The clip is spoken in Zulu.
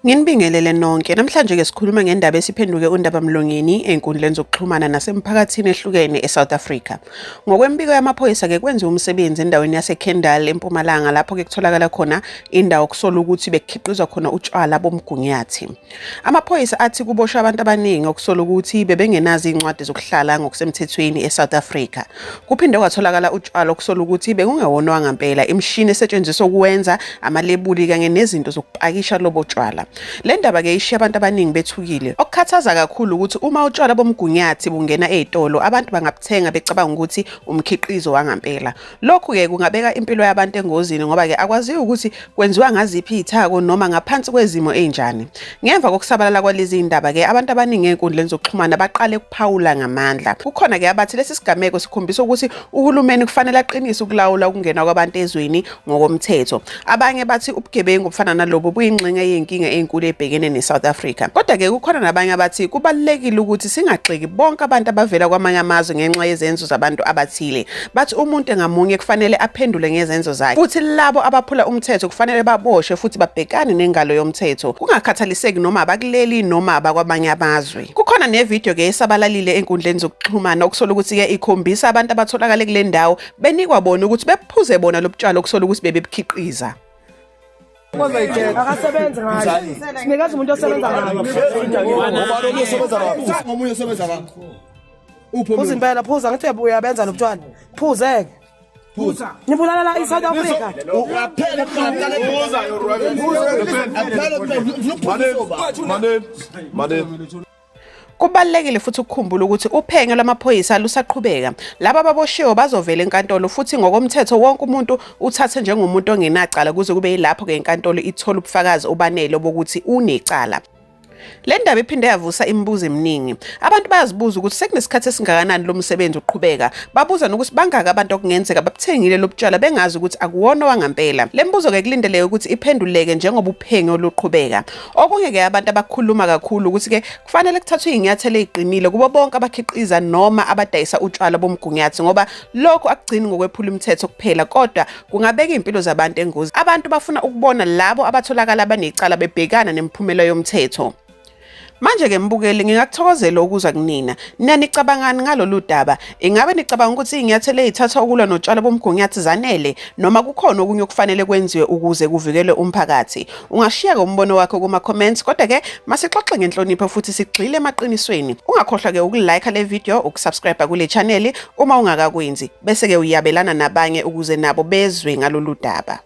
Nginibingelele nonke. Namhlanje ke sikhuluma ngendaba esiphenduke uNdaba Mlonyeni einkundleni zokuxhumana nasemphakathini ehlukene eSouth Africa. Ngokwembiko yamaphoyisa ke kwenziwa umsebenzi endaweni yaseKendal eMpumalanga lapho ke kutholakala khona indawo kusola ukuthi bekhiqizwa khona utshwala bomgunyathi. Amaphoyisa athi kuboshwa abantu abaningi okusola ukuthi bebengenazi incwadi zokuhlala ngokusemthethweni eSouth Africa. Kuphinde kwatholakala utshwala okusola ukuthi bekungewona ngempela imishini esetshenziswa ukwenza amalebuli kanye nezinto zokupakisha lobo tshwala. Le ndaba ke ishiya abantu abaningi bethukile. Okukhathaza kakhulu ukuthi uma utshwala bomgunyathi bungena ezitolo abantu bangabuthenga becabanga ukuthi umkhiqizo wangempela. Lokhu ke kungabeka impilo yabantu engozini ngoba ke akwaziyo ukuthi kwenziwa ngaziphi izithako noma ngaphansi kwezimo ezinjani. Ngemva kokusabalala kwalezi indaba ke abantu abaningi einkundleni zokuxhumana baqale ukuphawula ngamandla. Kukhona ke abathi lesi sigameko sikhombisa ukuthi uhulumeni kufanele aqinise ukulawula ukungena kwabantu ezweni ngokomthetho. Abanye bathi ubugebengu obufana nalobo buyingxenye yenkinga enkulu ebhekene neSouth Africa. Kodwa ke kukhona nabanye abathi kubalekile ukuthi singagxeki bonke abantu abavela kwamanye amazwe ngenxa yezenzo zabantu abathile. Bathi umuntu ngamunye kufanele aphendule ngezenzo zakhe. Futhi labo abaphula umthetho kufanele baboshwe futhi babhekane nengalo yomthetho. Kungakhathaliseki noma abakuleli noma abakwamanye amazwe. Kukhona nevideo ke esabalalile einkundleni zokuxhumana okusola ukuthi ke ikhombisa abantu abatholakala kule ndawo benikwa bona ukuthi bephuze bona lobutshalo okusola ukuthi bebekhiqiza. Akasebenza ngayo. Sinikazi umuntu osebenza ngayo. Ngomunye osebenza ngakho. Phuza impela, phuza ngithi uyabenza lobutshwala. Phuzeke. Phuza. Nibulala la eSouth Africa. Uyaphela Phuza. Kubalekile futhi ukukhumbula ukuthi uphenyo lwamaphoyisa lusaqhubeka. Laba ababoshiwe bazovela enkantolo futhi ngokomthetho wonke umuntu uthathe njengomuntu ongenacala kuze kube yilapho ke inkantolo ithola ubufakazi obanele bokuthi unecala. Le ndaba iphinde yavusa imibuzo eminingi. Abantu bayazibuza ukuthi sekunesikhathi esingakanani lo msebenzi uqhubeka. Babuza nokuthi bangaka abantu okungenzeka babuthengile lobutshwala bengazi ukuthi akuwona wangempela. Le mbuzo ke kulindeleke ukuthi iphenduleke njengoba uphenyo luqhubeka. Okunye ke abantu abakhuluma kakhulu ukuthi ke kufanele kuthathwe inyathelo eziqinile kubo bonke abakhiqiza noma abadayisa utshwala bomgunyathi ngoba lokho akugcini ngokwephula umthetho kuphela kodwa kungabeka impilo zabantu engozini. Abantu bafuna ukubona labo abatholakala abanecala bebhekana nemiphumela yomthetho. Manje ke mbukeli ngingakuthokozela ukuzwa kunina. Nanicabangani ngalolu daba? Ingabe nicabanga ukuthi inyathelo ezithathwa ukulwa notshwala bomgunyathi zanele noma kukhona okunye okufanele kwenziwe ukuze kuvikelwe umphakathi? Ungashiya umbono wakho kuma comments kodwa ke masixoxe ngenhlonipho futhi sigxile emaqinisweni. Ungakhohlwa ke ukulike le video, ukusubscribe kule channel uma ungakakwenzi bese ke uyabelana nabanye ukuze nabo bezwe ngalolu daba.